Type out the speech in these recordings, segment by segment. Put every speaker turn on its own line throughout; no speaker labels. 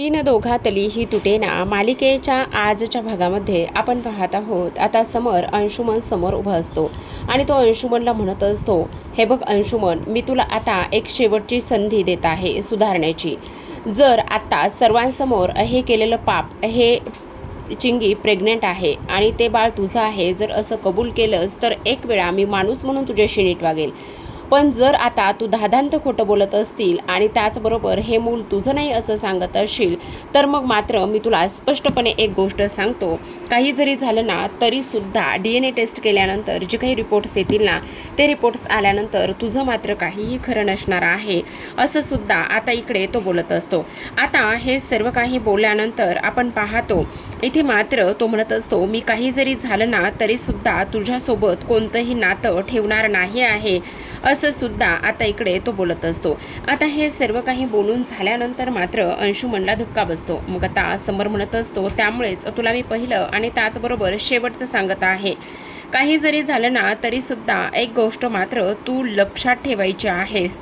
तीन दोघातली ही तुटेना मालिकेच्या आजच्या भागामध्ये आपण पाहत आहोत. आता समर अंशुमन समोर उभा असतो आणि तो अंशुमनला म्हणत असतो, हे बघ अंशुमन, मी तुला आता एक शेवटची संधी देत आहे सुधारण्याची. जर आता सर्वांसमोर हे केलेलं पाप, हे चिंगी प्रेग्नेंट आहे आणि ते बाळ तुझं आहे, जर असं कबूल केलंस तर एक वेळा मी माणूस म्हणून तुझ्याशी नीट वागेल. पण जर आता तू धादांत खोटं बोलत असतील आणि त्याचबरोबर हे मूल तुझं नाही असं सांगत असशील, तर मग मात्र मी तुला स्पष्टपणे एक गोष्ट सांगतो, काही जरी झालं ना तरीसुद्धा DNA टेस्ट केल्यानंतर जे काही रिपोर्ट्स येतील ना, ते रिपोर्ट्स आल्यानंतर तुझं मात्र काहीही खरं नसणार आहे, असं सुद्धा आता इकडे तो बोलत असतो. आता हे सर्व काही बोलल्यानंतर आपण पाहतो इथे मात्र तो म्हणत असतो, मी काही जरी झालं ना तरीसुद्धा तुझ्यासोबत कोणतंही नातं ठेवणार नाही आहे, असं सुद्धा आता इकडे तो बोलत असतो. आता हे सर्व काही बोलून झाल्यानंतर मात्र अंशुमनला धक्का बसतो. मग आता समर म्हणत असतो, त्यामुळेच तुला मी पहिलं आणि त्याचबरोबर शेवटचं सांगत आहे, काही जरी झालं ना तरीसुद्धा एक गोष्ट मात्र तू लक्षात ठेवायची आहेस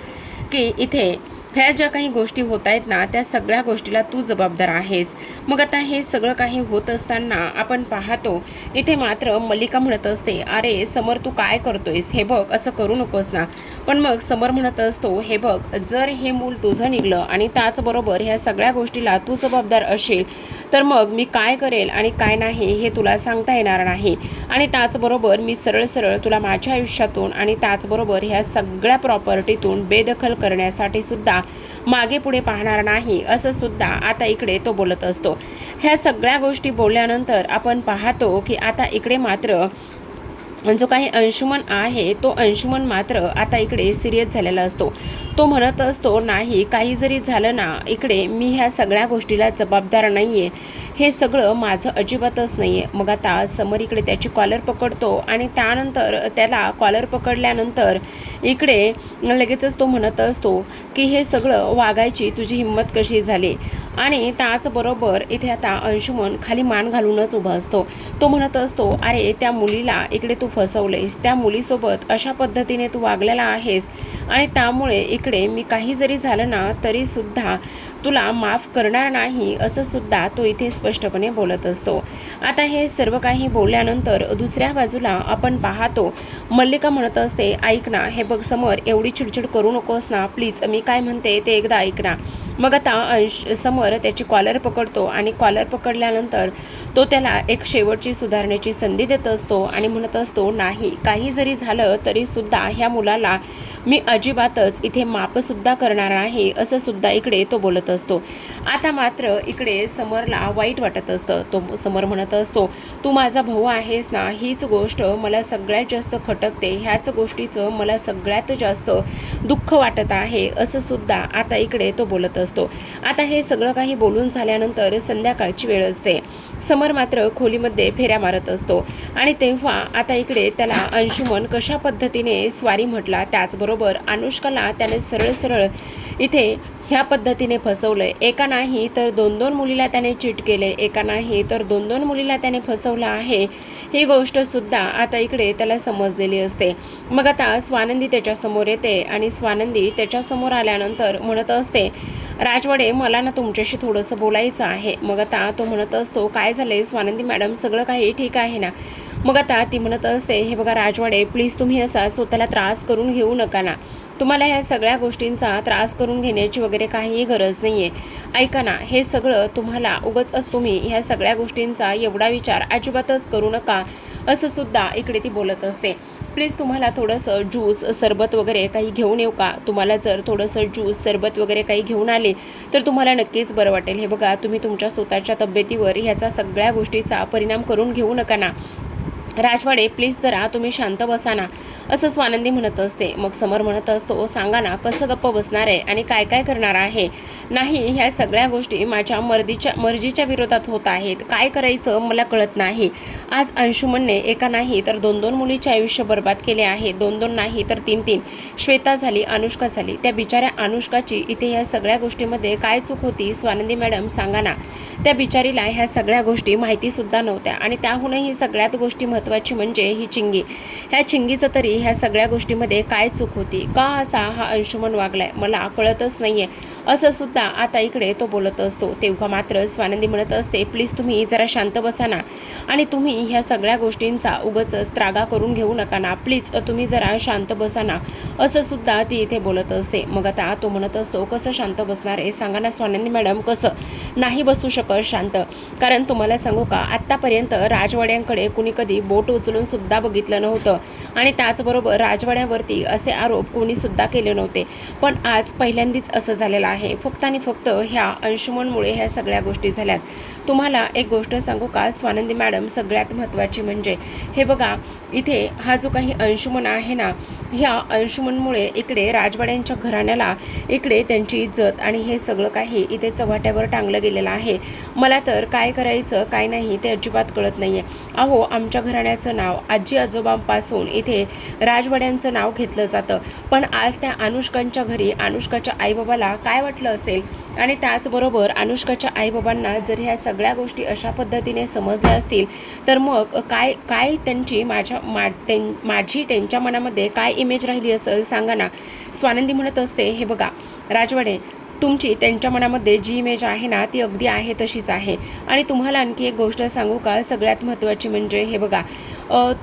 की इथे ह्या ज्या काही गोष्टी होत आहेत ना, त्या सगळ्या गोष्टीला तू जबाबदार आहेस. मग आता हे सगळं काही होत असताना आपण पाहतो इथे मात्र मल्लिका म्हणत असते, अरे समर तू काय करतोयस, हे बघ असं करू नकोस ना. पण मग समर म्हणत असतो, हे बघ जर हे मूल तुझं निघलं आणि त्याचबरोबर ह्या सगळ्या गोष्टीला तू जबाबदार असेल, तर मग मी काय करेल आणि काय नाही हे तुला सांगता येणार नाही. आणि त्याचबरोबर मी सरळ सरळ तुला माझ्या आयुष्यातून आणि त्याचबरोबर ह्या सगळ्या प्रॉपर्टीतून बेदखल करण्यासाठी सुद्धा मागे पुढे पाहणार नाही, असं सुद्धा आता इकडे तो बोलत असतो. ह्या सगळ्या गोष्टी बोलल्यानंतर आपण पाहतो की आता इकडे मात्र जो काही अंशुमन आहे तो अंशुमन मात्र आता इकडे सिरियस झालेला असतो. तो म्हणत असतो, नाही काही जरी झालं ना इकडे मी ह्या सगळ्या गोष्टीला जबाबदार नाही आहे, हे सगळं माझं अजिबातच नाही आहे. मग आता समर इकडे त्याची कॉलर पकडतो आणि त्यानंतर त्याला कॉलर पकडल्यानंतर इकडे लगेचच तो म्हणत असतो की हे सगळं वागायची तुझी हिंमत कशी झाली. आणि त्याचबरोबर इथे आता अंशुमन खाली मान घालूनच उभा असतो. तो म्हणत असतो, अरे त्या मुलीला इकडे तू फसवलेस, त्या मुलीसोबत अशा पद्धतीने तू वागलेला आहेस आणि त्यामुळे इकडे मी काही जरी झालं ना तरीसुद्धा तुला माफ करणार नाही, असं सुद्धा तो इथे स्पष्टपणे बोलत असतो. आता हे सर्व काही बोलल्यानंतर दुसऱ्या बाजूला आपण पाहतो मल्लिका म्हणत असते, ऐक ना, हे बघ समर एवढी चिडचिड करू नकोस ना प्लीज, मी काय म्हणते ते एकदा ऐक ना. मग आता समर त्याची कॉलर पकडतो आणि कॉलर पकडल्यानंतर तो त्याला एक शेवटची सुधारण्याची संधी देत असतो आणि म्हणत असतो, नाही काही जरी झालं तरीसुद्धा ह्या मुलाला मी अजिबातच इथे माफसुद्धा करणार नाही, असं सुद्धा इकडे तो बोलत असतो. आता मात्र इकडे समरला वाईट वाटत असतं. तो समर म्हणत असतो, तू माझा भाऊ आहेस ना, हीच गोष्ट मला सगळ्यात जास्त खटकते, ह्याच गोष्टीचं मला सगळ्यात जास्त दुःख वाटत आहे, असं सुद्धा आता इकडे तो बोलत असतो. आता हे सगळं काही बोलून झाल्यानंतर संध्याकाळची वेळ असते. समर मात्र खोलीमध्ये फेऱ्या मारत असतो आणि तेव्हा आता इकडे त्याला अंशुमन कशा पद्धतीने स्वारी म्हटला, त्याचबरोबर अनुष्काला त्याने सरळ सरळ इथे ह्या पद्धतीने फसवलंय, एका नाही तर दोन मुलीला त्याने चीट केले, एका नाही तर दोन मुलीला त्याने फसवलं आहे, ही गोष्ट सुद्धा आता इकडे त्याला समजलेली असते. मग आता स्वानंदी त्याच्यासमोर येते आणि स्वानंदी त्याच्यासमोर आल्यानंतर म्हणत असते, राजवाडे मला ना तुमच्याशी थोडंसं बोलायचं आहे. मग आता तो म्हणत असतो, काय झालंय स्वानंदी मॅडम, सगळं काही ठीक आहे ना. मग आता ती म्हणत असते, हे बघा राजवाडे प्लीज तुम्ही असा स्वतःला त्रास करून घेऊ नका ना, तुम्हाला ह्या सगळ्या गोष्टींचा त्रास करून घेण्याची वगैरे काहीही गरज नाही आहे. ऐका ना, हे सगळं तुम्हाला उगाच तुम्ही ह्या सगळ्या गोष्टींचा एवढा विचार अजिबातच करू नका, असं सुद्धा इकडे ती बोलत असते. प्लीज तुम्हाला थोडंसं ज्यूस सरबत वगैरे काही घेऊन येऊ का, तुम्हाला जर थोडंसं ज्यूस सरबत वगैरे काही घेऊन आले तर तुम्हाला नक्कीच बरं वाटेल. हे बघा तुम्ही तुमच्या स्वतःच्या तब्येतीवर ह्याचा सगळ्या गोष्टीचा परिणाम करून घेऊ नका ना. राजवाडे प्लीज जरा तुम्ही शांत बसा ना, असं स्वानंदी म्हणत असते. मग समर म्हणत असतो, सांगा ना कसं गप्प बसणार आहे आणि काय काय करणार आहे. नाही ह्या सगळ्या गोष्टी माझ्या मर्जीच्या विरोधात होत आहेत, काय करायचं मला कळत नाही. आज अंशुमनने एका नाही तर दोन मुलीचे आयुष्य बर्बाद केले आहे, दोन नाही तर तीन. श्वेता झाली, अनुष्का झाली, त्या बिचाऱ्या अनुष्काची इथे ह्या सगळ्या गोष्टीमध्ये काय चूक होती स्वानंदी मॅडम, सांगा ना. त्या बिचारीला ह्या सगळ्या गोष्टी माहितीसुद्धा नव्हत्या आणि त्याहूनही सगळ्यात गोष्टी महत्त्वाच्या महत्त्वाची म्हणजे ही चिंगी. ह्या चिंगीचं तरी ह्या सगळ्या गोष्टीमध्ये काय चूक होती, का असा हा अंशुमन वागलाय मला कळतच नाहीये, असं सुद्धा आता इकडे तो बोलत असतो. तेव्हा मात्र स्वानंदी म्हणत असते, प्लीज तुम्ही जरा शांत बसा ना, आणि तुम्ही ह्या सगळ्या गोष्टींचा उगाच त्रागा करून घेऊ नका ना, प्लीज तुम्ही जरा शांत बसा ना, असं सुद्धा ती इथे बोलत असते. मग आता तो म्हणत असतो, कसं शांत बसणार आहे सांगा ना स्वानंदी मॅडम, कसं नाही बसू शकत शांत, कारण तुम्हाला सांगू का आत्तापर्यंत राजवाड्यांकडे कुणी कधी बोट उचलून सुद्धा बघितलं नव्हतं, आणि त्याचबरोबर राजवाड्यावरती असे आरोप कोणी सुद्धा केले नव्हते, पण आज पहिल्यांदाच असं झालेलं आहे. फक्त आणि फक्त ह्या अंशुमनमुळे ह्या सगळ्या गोष्टी झाल्यात. तुम्हाला एक गोष्ट सांगू का स्वानंदी मॅडम, सगळ्यात महत्त्वाची म्हणजे हे बघा, इथे हा जो काही अंशुमन आहे ना, ह्या अंशुमनमुळे इकडे राजवाड्यांच्या घराण्याला इकडे त्यांची इज्जत आणि हे सगळं काही इथे चव्हाट्यावर टांगलं गेलेलं आहे. मला तर काय करायचं काय नाही ते अजिबात कळत नाही आहे. अहो, आमच्या घराण्याचं नाव आजी आजोबांपासून इथे राजवाड्यांचं नाव घेतलं जातं, पण आज त्या अनुष्कांच्या घरी अनुष्काच्या आईबाबाला काय वाटलं असेल, आणि त्याचबरोबर अनुष्काच्या आईबाबांना जर ह्या सगळ्या गोष्टी अशा पद्धतीने समजल्या असतील तर मग काय काय त्यांची माझी त्यांच्या मनामध्ये काय इमेज राहिली असेल सांगा ना. स्वानंदी म्हणत असते, हे बघा राजवाडे, तुमची त्यांच्या मनामध्ये जी इमेज आहे ना ती अगदी आहे तशीच आहे. आणि तुम्हाला आणखी एक गोष्ट सांगू का, सगळ्यात महत्त्वाची म्हणजे हे बघा,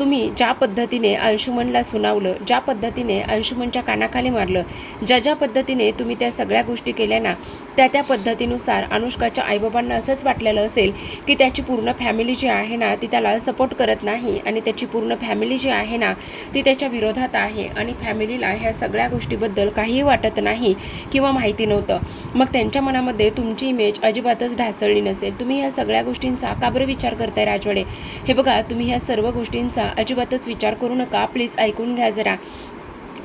तुम्ही ज्या पद्धतीने अंशुमनला सुनावलं, ज्या पद्धतीने अंशुमनच्या कानाखाली मारलं, ज्या पद्धतीने तुम्ही त्या सगळ्या गोष्टी केल्या ना, त्या पद्धतीनुसार अनुष्काच्या आईबाबांना असंच वाटलेलं असेल की त्याची पूर्ण फॅमिली जी आहे ना ती त्याला सपोर्ट करत नाही, आणि त्याची पूर्ण फॅमिली जी आहे ना ती त्याच्या विरोधात आहे, आणि फॅमिलीला ह्या सगळ्या गोष्टीबद्दल काहीही वाटत नाही किंवा माहिती नव्हतं. मग त्यांच्या मनामध्ये तुमची इमेज अजिबातच ढासळली नसेल. तुम्ही ह्या सगळ्या गोष्टींचा का बरं विचार करताय राजवाडे? हे बघा, तुम्ही ह्या सर्व गोष्टींचा अजिबातच विचार करू नका, प्लीज ऐकून घ्या जरा.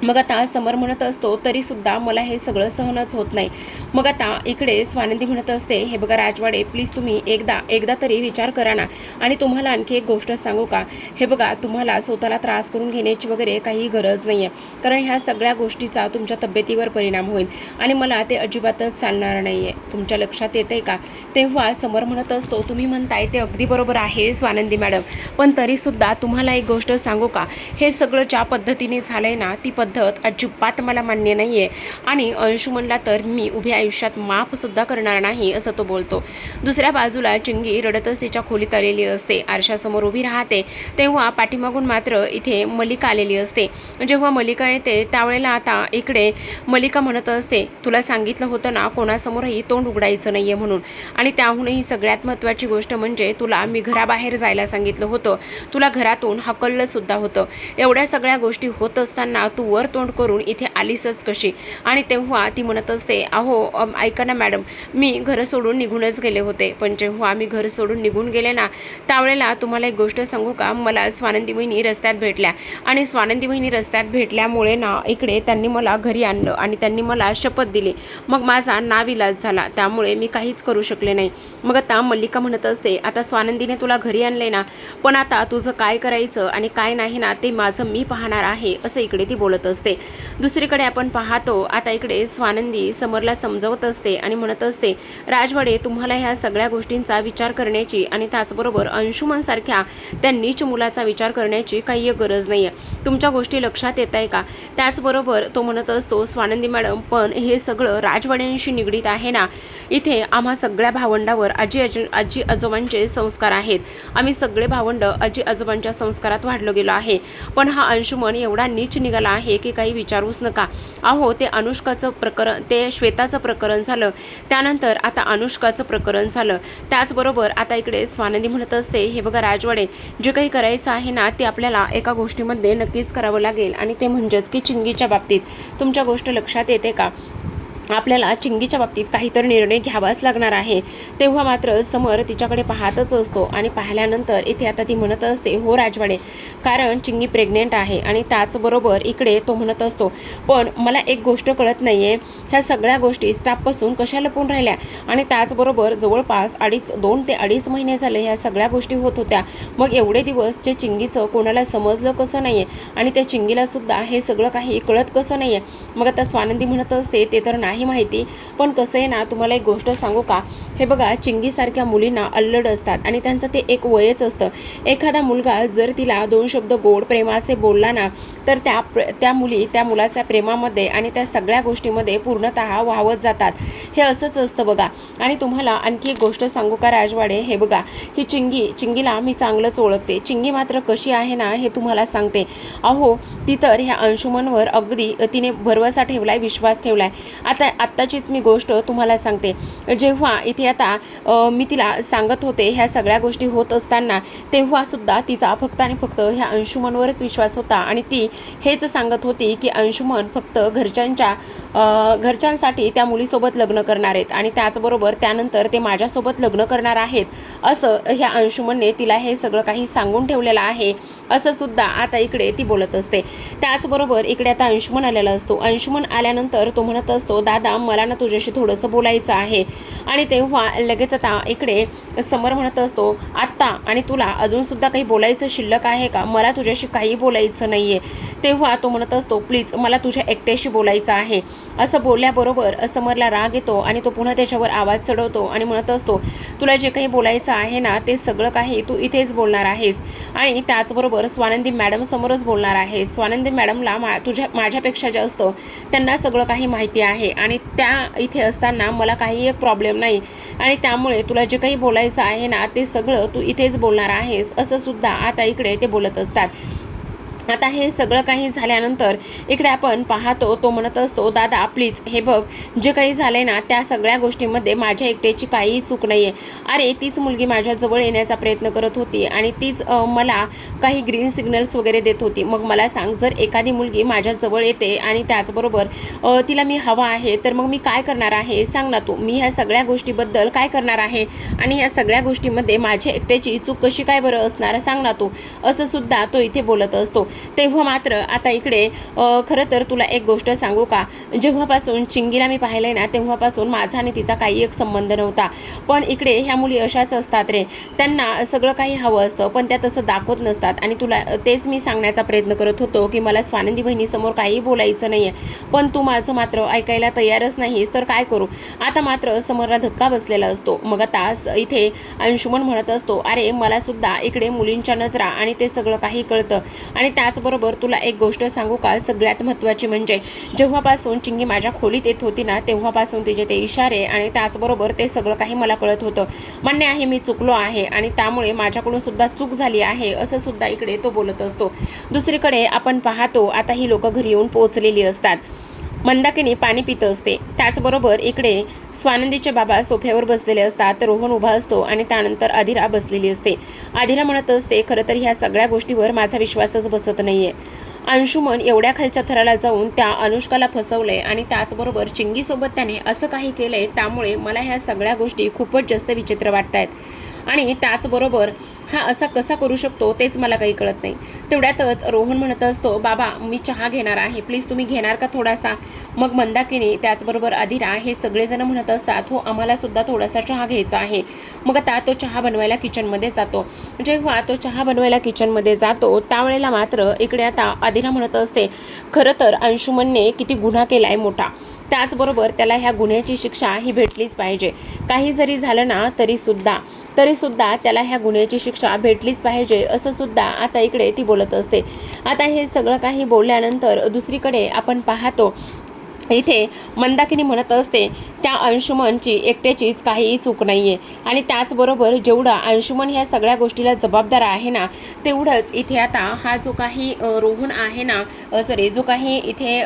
मग आता समर म्हणत असतो, तरीसुद्धा मला हे सगळं सहनच होत नाही. मग आता इकडे स्वानंदी म्हणत असते, हे बघा राजवाडे, प्लीज तुम्ही एकदा तरी विचार करा ना. आणि तुम्हाला आणखी एक गोष्ट सांगू का, हे बघा, तुम्हाला स्वतःला त्रास करून घेण्याची वगैरे काही गरज नाही आहे, कारण ह्या सगळ्या गोष्टीचा तुमच्या तब्येतीवर परिणाम होईल, आणि मला ते अजिबातच चालणार नाही आहे. तुमच्या लक्षात येतं आहे का? तेव्हा समर म्हणत असतो, तुम्ही म्हणताय ते अगदी बरोबर आहे स्वानंदी मॅडम, पण तरीसुद्धा तुम्हाला एक गोष्ट सांगू का, हे सगळं ज्या पद्धतीने झालं आहे ना ती पद्धत अजिबात मला मान्य नाही आहे, आणि अंशुमनला तर मी उभ्या आयुष्यात माफसुद्धा करणार नाही, असं तो बोलतो. दुसऱ्या बाजूला चिंगी रडतच तिच्या खोलीत आलेली असते, आरशासमोर उभी राहते. तेव्हा पाठीमागून मात्र इथे मलिका आलेली असते. जेव्हा मलिका येते त्यावेळेला आता इकडे मलिका म्हणत असते, तुला सांगितलं होतं ना कोणासमोरही तोंड उघडायचं नाही आहे म्हणून, आणि त्याहूनही सगळ्यात महत्त्वाची गोष्ट म्हणजे तुला मी घराबाहेर जायला सांगितलं होतं, तुला घरातून हकललं सुद्धा होतं. एवढ्या सगळ्या गोष्टी होत असताना तू वर तोंड करून इथे आलीसच कशी? आणि तेव्हा ती म्हणत असते, अहो ऐका ना मॅडम, मी घर सोडून निघूनच गेले होते, पण जेव्हा आम्ही घर सोडून निघून गेले ना त्यावेळेला तुम्हाला एक गोष्ट सांगू का, मला स्वानंदी वहिनी रस्त्यात भेटल्या, आणि स्वानंदी वहिनी रस्त्यात भेटल्यामुळे ना इकडे त्यांनी मला घरी आणलं, आणि त्यांनी मला शपथ दिली. मग माझा नाविलाज झाला, त्यामुळे मी काहीच करू शकले नाही. मग आता मल्लिका म्हणत असते, आता स्वानंदीने तुला घरी आणले ना, पण आता तुझं काय करायचं आणि काय नाही ना ते माझं मी पाहणार आहे, असं इकडे ती बोलत असते. दुसरीकडे आपण पाहतो आता इकडे स्वानंदी समरला समजवत असते आणि म्हणत असते, राजवाडे, तुम्हाला ह्या सगळ्या गोष्टींचा विचार करण्याची आणि त्याचबरोबर अंशुमनसारख्या त्या नीच मुलाचा विचार करण्याची काही गरज नाही आहे. तुमच्या गोष्टी लक्षात येत आहे का? त्याचबरोबर तो म्हणत असतो, स्वानंदी मॅडम, पण हे सगळं राजवाड्यांशी निगडीत आहे ना. इथे आम्हा सगळ्या भावंडावर आजी आजोबांचे संस्कार आहेत. आम्ही सगळे भावंड आजी आजोबांच्या संस्कारात वाढलो गेलो आहे. पण हा अंशुमन एवढा नीच निघाला आहे की काही विचारूच नका. अहो, ते अनुष्काचं प्रकरण, ते श्वेताचं प्रकरण झालं, त्यानंतर आता अनुष्काचं प्रकरण झालं. त्याचबरोबर आता इकडे स्वानंदी म्हणत असते, हे बघा राजवाडे, जे काही करायचं आहे ना ते आपल्याला एका गोष्टीमध्ये नक्कीच करावं लागेल, आणि ते म्हणजेच की चिंगीच्या बाबतीत तुमच्या गोष्ट लक्षात येते का? आपल्याला चिंगीच्या बाबतीत काहीतरी निर्णय घ्यावाच लागणार आहे. तेव्हा मात्र समर तिच्याकडे पाहतच असतो, आणि पाहिल्यानंतर इथे आता ती म्हणत असते, हो राजवाडे, कारण चिंगी प्रेग्नेंट आहे. आणि त्याचबरोबर इकडे तो म्हणत असतो, पण मला एक गोष्ट कळत नाही आहे, ह्या सगळ्या गोष्टी स्टाफपासून कशा लपून राहिल्या, आणि त्याचबरोबर जवळपास 2 ते 2.5 महिने झाले ह्या सगळ्या गोष्टी होत होत्या. मग एवढे दिवस जे चिंगीचं कोणाला समजलं कसं नाही आहे, आणि त्या चिंगीला सुद्धा हे सगळं काही कळत कसं नाही आहे? मग आता स्वानंदी म्हणत असते, ते तर नाही नाही माहिती, पण कसं आहे ना, तुम्हाला एक गोष्ट सांगू का, हे बघा चिंगीसारख्या मुलींना अल्लड असतात आणि त्यांचं ते एक वयच असतं. एखादा मुलगा जर तिला 2 शब्द गोड प्रेमाचे बोलला ना, तर त्या मुली त्या मुलाच्या प्रेमामध्ये आणि त्या सगळ्या गोष्टीमध्ये पूर्णतः वाहवत जातात. हे असंच असतं बघा. आणि तुम्हाला आणखी एक गोष्ट सांगू का राजवाडे, हे बघा ही चिंगीला मी चांगलंच ओळखते. चिंगी मात्र कशी आहे ना, हे तुम्हाला सांगते. अहो ती तर ह्या अंशुमनवर अगदी तिने भरवसा ठेवलाय, विश्वास ठेवलाय. आत्ताचीच मी गोष्ट तुम्हाला सांगते. जेव्हा इथे आता मी तिला सांगत होते ह्या सगळ्या गोष्टी होत असताना, तेव्हा सुद्धा तिचा फक्त आणि फक्त ह्या अंशुमनवरच विश्वास होता आणि ती हेच सांगत होती की अंशुमन फक्त घरच्यांसाठी त्या मुलीसोबत लग्न करणार आहेत आणि त्याचबरोबर त्यानंतर ते माझ्यासोबत लग्न करणार आहेत, असं ह्या अंशुमनने तिला हे सगळं काही सांगून ठेवलेलं आहे, असं सुद्धा आता इकडे ती बोलत असते. त्याचबरोबर इकडे आता अंशुमन आलेला असतो. अंशुमन आल्यानंतर तो म्हणत असतो, दादा मला ना तुझ्याशी थोडंसं बोलायचं आहे. आणि तेव्हा लगेच आता इकडे समर म्हणत असतो, आत्ता आणि तुला अजून सुद्धा काही बोलायचं शिल्लक आहे का? मला तुझ्याशी काही बोलायचं नाहीये. तेव्हा तो म्हणत असतो, प्लीज मला तुझ्या एकट्याशी बोलायचं आहे. असं बोलल्याबरोबर समरला राग येतो आणि तो पुन्हा त्याच्यावर आवाज चढवतो आणि म्हणत असतो, तुला जे काही बोलायचं आहे ना, ते सगळं काही तू इथेच बोलणार आहेस आणि त्याचबरोबर स्वानंदी मॅडम समोरच बोलणार आहेस. स्वानंदी मॅडमला माझ्यापेक्षा जास्त त्यांना सगळं काही माहिती आहे आणि त्या इथे असताना मला काही एक प्रॉब्लेम नाही आणि त्यामुळे तुला जे काही बोलायचं आहे ना, ते सगळं तू इथेच बोलणार आहेस, असं सुद्धा आता इकडे ते बोलत असतात. आता हे सगळं काही झाल्यानंतर इकडे आपण पाहतो, तो म्हणत असतो, दादा प्लीज हे बघ, जे काही झालंय ना त्या सगळ्या गोष्टींमध्ये माझ्या एकट्याची काहीही चूक नाही आहे. अरे तीच मुलगी माझ्याजवळ येण्याचा प्रयत्न करत होती आणि तीच मला काही ग्रीन सिग्नल्स वगैरे देत होती. मग मला सांग, जर एखादी मुलगी माझ्याजवळ येते आणि त्याचबरोबर तिला मी हवा आहे, तर मग मी काय करणार आहे सांग ना तू. मी ह्या सगळ्या गोष्टीबद्दल काय करणार आहे आणि ह्या सगळ्या गोष्टीमध्ये माझ्या एकट्याची चूक कशी काय बरं असणार सांग ना तू, असं सुद्धा तो इथे बोलत असतो. तेव्हा मात्र आता इकडे खरं तर तुला एक गोष्ट सांगू का, जेव्हापासून चिंगीला मी पाहिलंय ना, तेव्हापासून माझा आणि तिचा काही एक संबंध नव्हता. पण इकडे ह्या मुली अशाच असतात रे, त्यांना सगळं काही हवं असतं पण त्या तसं दाखवत नसतात. आणि तुला तेच मी सांगण्याचा प्रयत्न करत होतो की मला स्वानंदी बहिणीसमोर काही बोलायचं नाही आहे, पण तू माझं मात्र ऐकायला तयारच नाहीस, तर काय करू. आता मात्र समोरला धक्का बसलेला असतो. मग आता इथे अंशुमन म्हणत असतो, अरे मला सुद्धा इकडे मुलींच्या नजरा आणि ते सगळं काही कळतं. आणि त्याचबरोबर तुला एक गोष्ट सांगू का, सगळ्यात महत्त्वाची म्हणजे जेव्हापासून चिंगी माझ्या खोलीत येत होती ना, तेव्हापासून तिचे ते इशारे आणि त्याचबरोबर ते सगळं काही मला कळत होतं. मान्य आहे मी चुकलो आहे आणि त्यामुळे माझ्याकडून सुद्धा चूक झाली आहे, असं सुद्धा इकडे तो बोलत असतो. दुसरीकडे आपण पाहतो, आता ही लोक घरी येऊन पोहोचलेली असतात. मंदाकिनी पाणी पित असते. त्याचबरोबर इकडे स्वानंदीचे बाबा सोफ्यावर बसलेले असतात, तर रोहन उभा असतो आणि त्यानंतर अधिरा बसलेली असते. अधिरा म्हणत असते, खरं तर ह्या सगळ्या गोष्टीवर माझा विश्वासच बसत नाहीये. अंशुमन एवढ्या खालच्या थराला जाऊन त्या अनुष्काला फसवलंय आणि त्याचबरोबर चिंगीसोबत त्याने असं काही केलंय, त्यामुळे मला ह्या सगळ्या गोष्टी खूपच जास्त विचित्र वाटत आहेत. आणि त्याचबरोबर हा असा कसा करू शकतो तेच मला काही कळत नाही. तेवढ्यातच रोहन म्हणत असतो, बाबा मी चहा घेणार आहे, प्लीज तुम्ही घेणार का थोडासा. मग मंदाकिनी त्याचबरोबर अधिरा हे सगळेजण म्हणत असतात, हो आम्हाला सुद्धा थोडासा चहा घ्यायचा आहे. मग आता तो चहा बनवायला किचनमध्ये जातो. जेव्हा तो चहा बनवायला किचनमध्ये जातो त्यावेळेला मात्र इकडे आता अधिरा म्हणत असते, खरं तर अंशुमनने किती गुन्हा केलाय मोठा, त्याचबरोबर त्याला ह्या गुन्ह्याची शिक्षा ही भेटलीच पाहिजे. काही जरी झालं ना तरी सुद्धा त्याला ह्या गुन्ह्याची शिक्षा भेटलीच पाहिजे, असं सुद्धा आता इकडे ती बोलत असते. आता हे सगळं काही बोलल्यानंतर दुसरीकडे आपण पाहतो, इथे मंदाकिनी म्हणत असते, त्या अंशुमनची एकट्याचीच काहीही चूक नाही आहे आणि त्याचबरोबर जेवढा अंशुमन ह्या सगळ्या गोष्टीला जबाबदार आहे ना, तेवढंच इथे आता हा जो काही रोहन आहे ना, जो काही इथे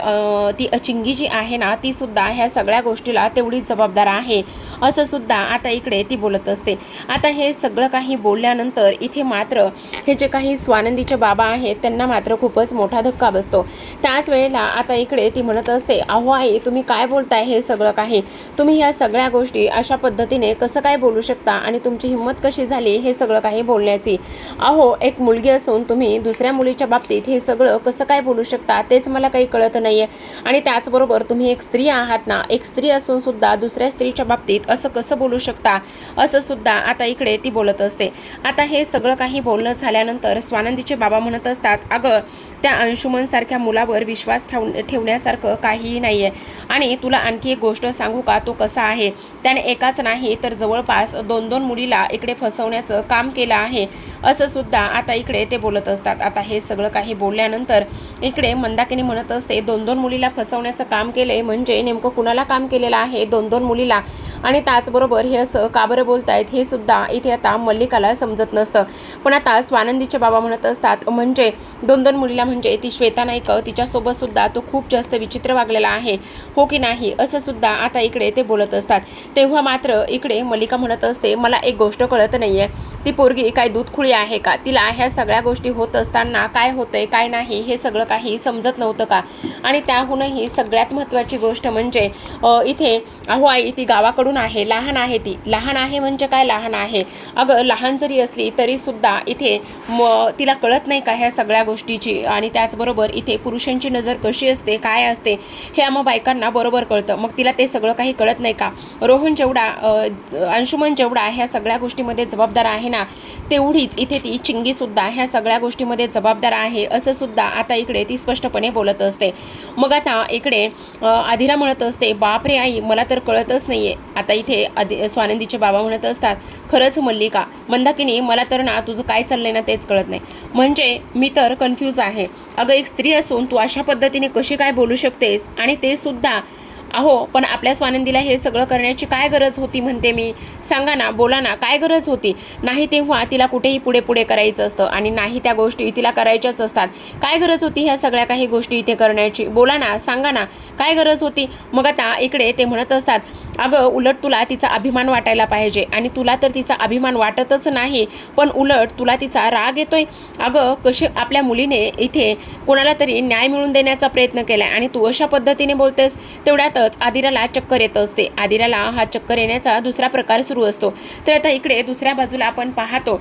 ती चिंगी जी आहे ना, ती सुद्धा ह्या सगळ्या गोष्टीला तेवढीच जबाबदार आहे, असं सुद्धा आता इकडे ती बोलत असते. आता हे सगळं काही बोलल्यानंतर इथे मात्र हे जे काही स्वानंदीचे बाबा आहेत त्यांना मात्र खूपच मोठा धक्का बसतो. त्याच वेळेला आता इकडे ती म्हणत असते, अहो आई तुम्ही काय बोलताय हे सगळं काही, तुम्ही ह्या सगळ्या गोष्टी अशा पद्धतीने कसं काय बोलू शकता आणि तुमची हिंमत कशी झाली हे सगळं काही बोलण्याची. अहो एक मुलगी असून तुम्ही दुसऱ्या मुलीच्या बाबतीत हे सगळं कसं काय बोलू शकता तेच मला काही कळत नाहीये. आणि त्याचबरोबर तुम्ही एक स्त्री आहात ना, एक स्त्री असून सुद्धा दुसऱ्या स्त्रीच्या बाबतीत असं कसं बोलू शकता, असं सुद्धा आता इकडे ती बोलत असते. आता हे सगळं काही बोलणं झाल्यानंतर स्वानंदीचे बाबा म्हणत असतात, अगं त्या अंशुमन सारख्या मुलावर विश्वास ठेवण्यासारखं काहीही नाही नाहीये. आणि तुला आणखी एक गोष्ट सांगू का, तो कसा आहे, त्याने एकाच नाही तर जवळपास 2-2 मुलीला इकडे फसवण्याचं काम केलं आहे, असं सुद्धा आता इकडे ते बोलत असतात. आता हे सगळं काही बोलल्यानंतर इकडे मंदाकिनी म्हणत असते, 2-2 मुलीला फसवण्याचं काम केलंय म्हणजे नेमकं कुणाला काम केलेलं आहे 2-2 मुलीला, आणि त्याचबरोबर हे असं का बरं बोलतायत हे सुद्धा इथे आता मल्लिकाला समजत नसतं. पण आता स्वानंदीचे बाबा म्हणत असतात, म्हणजे 2-2 मुलीला म्हणजे ती श्वेता नाईक, तिच्यासोबत सुद्धा तो खूप जास्त विचित्र वागलेला आहे, हो की नाही, असं सुद्धा आता इकडे ते बोलत असतात. तेव्हा मात्र इकडे मल्लिका म्हणत असते, मला एक गोष्ट कळत नाहीये, ती पोरगी काय दूधखुळी आहे का, तिला ह्या सगळ्या गोष्टी होत असताना काय होतंय काय नाही हे सगळं काही समजत नव्हतं का. आणि त्याहूनही सगळ्यात महत्त्वाची गोष्ट म्हणजे इथे अहो आई ती गावाकडून आहे, लहान आहे, ती लहान आहे म्हणजे काय लहान आहे, अगं लहान जरी असली तरी सुद्धा इथे तिला कळत नाही का ह्या सगळ्या गोष्टीची. आणि त्याचबरोबर इथे पुरुषांची नजर कशी असते काय असते हे आम्हा बायकांना बरोबर कळतं, मग तिला ते सगळं काही कळत नाही का. रोहन जेवढा अंशुमन जेवढा ह्या सगळ्या गोष्टीमध्ये जबाबदार आहे ना, तेवढीच इथे ती चिंगी सुद्धा ह्या सगळ्या गोष्टीमध्ये जबाबदार आहे, असं सुद्धा आता इकडे ती स्पष्टपणे बोलत असते. मग आता इकडे आदिरा म्हणत असते, बापरे आई मला तर कळतच नाहीये. आता इथे स्वानंदीचे बाबा म्हणत असतात, खरंच मल्लिका, मंदाकिनी मला तर ना तुझं काय चाललंय ना तेच कळत नाही, म्हणजे मी तर कन्फ्यूज आहे. अगं एक स्त्री असून तू अशा पद्धतीने कशी काय बोलू शकतेस, आणि ते सुद्धा अहो पण आपल्या स्वानंदीला हे सगळं करण्याची काय गरज होती म्हणते मी, सांगा ना, बोला ना, काय गरज होती. नाही तेव्हा तिला कुठेही पुढे पुढे करायचं असतं आणि नाही त्या गोष्टी तिला करायच्याच असतात. काय गरज होती ह्या सगळ्या काही गोष्टी इथे करण्याची, बोला ना, सांगा ना, काय गरज होती. मग आता इकडे ते म्हणत असतात, अगं उलट तुला तिचा अभिमान वाटायला पाहिजे, आणि तुला तर तिचा अभिमान वाटतच नाही, पण उलट तुला तिचा राग येतोय. अगं कशी आपल्या मुलीने इथे कोणाला तरी न्याय मिळवून देण्याचा प्रयत्न केलाय आणि तू अशा पद्धतीने बोलतेस. तेवढ्यातच आदिराला चक्कर येत असते. आदिराला हा चक्कर येण्याचा दुसरा प्रकार सुरू असतो. तर आता इकडे दुसऱ्या बाजूला आपण पाहतो,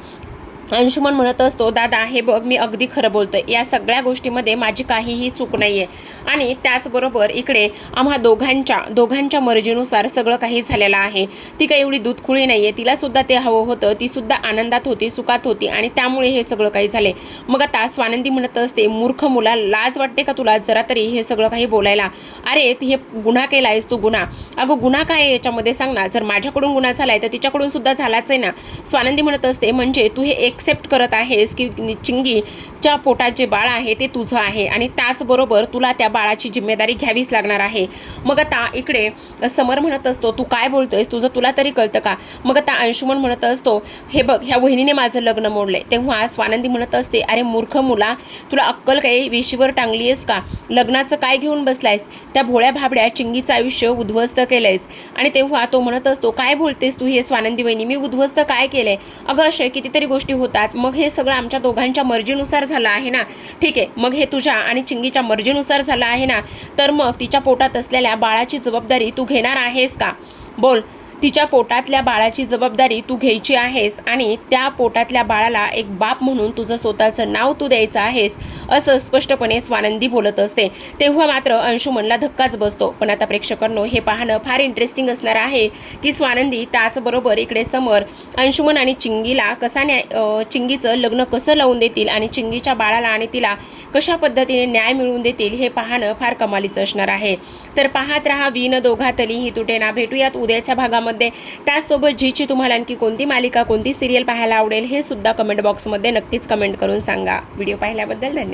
अंशुमन म्हणत असतो, दादा हे बघ मी अगदी खरं बोलतोय, या सगळ्या गोष्टीमध्ये माझी काहीही चूक नाहीये, आणि त्याचबरोबर इकडे आम्हा दोघांच्या मर्जीनुसार सगळं काही झालेलं आहे. ती काही एवढी दूधखुळी नाहीये, तिला सुद्धा ते हवं होतं, ती सुद्धा आनंदात होती, सुखात होती, आणि त्यामुळे हे सगळं काही झाले. मग आता स्वानंदी म्हणत असते, मूर्ख मुला, लाज वाटते का तुला जरा तरी हे सगळं काही बोलायला. अरे ती हे गुन्हा केलायस तू, गुन्हा. अगं गुन्हा काय आहे याच्यामध्ये सांग ना, जर माझ्याकडून गुन्हा झालाय तर तिच्याकडून सुद्धा झालाच आहे ना. स्वानंदी म्हणत असते, म्हणजे तू हे एक्सेप्ट करत आहेस की चिंगीच्या पोटात जे बाळ आहे ते तुझं आहे, आणि त्याचबरोबर तुला त्या बाळाची जिम्मेदारी घ्यावीच लागणार आहे. मग आता इकडे समर म्हणत असतो, तू काय बोलतोयस, तुझं तुला तरी कळतं का. मग आता अंशुमन म्हणत असतो, हे बघ ह्या वहिनीने माझं लग्न मोडलंय. तेव्हा स्वानंदी म्हणत असते, अरे मूर्ख मुला, तुला अक्कल काही वेशीवर टांगली आहेस का, लग्नाचं काय घेऊन बसलायस, त्या भोळ्या भाबड्या चिंगीचं आयुष्य उद्ध्वस्त केलंयस. आणि तेव्हा तो म्हणत असतो, काय बोलतेस तू हे स्वानंदी वहिनी, मी उद्ध्वस्त काय केलंय. अगं अशा कितीतरी गोष्टी होतात, मग हे सगळं आमच्या दोघांच्या मर्जीनुसार झालं आहे ना. ठीक आहे, मग हे तुझ्या आणि चिंगीच्या मर्जीनुसार झालं आहे ना, तर मग तिच्या पोटात असलेल्या बाळाची जबाबदारी तू घेणार आहेस का, बोल. तिच्या पोटातल्या बाळाची जबाबदारी तू घ्यायची आहेस, आणि त्या पोटातल्या बाळाला एक बाप म्हणून तुझं स्वतःचं नाव तू द्यायचं आहेस, असं स्पष्टपणे स्वानंदी बोलत असते. तेव्हा मात्र अंशुमनला धक्काच बसतो. पण आता प्रेक्षकांनो हे पाहणं फार इंटरेस्टिंग असणार आहे की स्वानंदी त्याचबरोबर इकडे समर अंशुमन आणि चिंगीला चिंगीचं लग्न कसं लावून देतील, आणि चिंगीच्या बाळाला आणि तिला कशा पद्धतीने न्याय मिळवून देतील, हे पाहणं फार कमालीचं असणार आहे. तर पाहत रहा विण दोघातली ही तुटेना. भेटूयात उद्याच्या भागामध्ये. त्याचसोबत जीची तुम्हाला आणखी कोणती मालिका, कोणती सिरियल पाहायला आवडेल हे सुद्धा कमेंट बॉक्समध्ये नक्कीच कमेंट करून सांगा. व्हिडिओ पाहिल्याबद्दल धन्यवाद.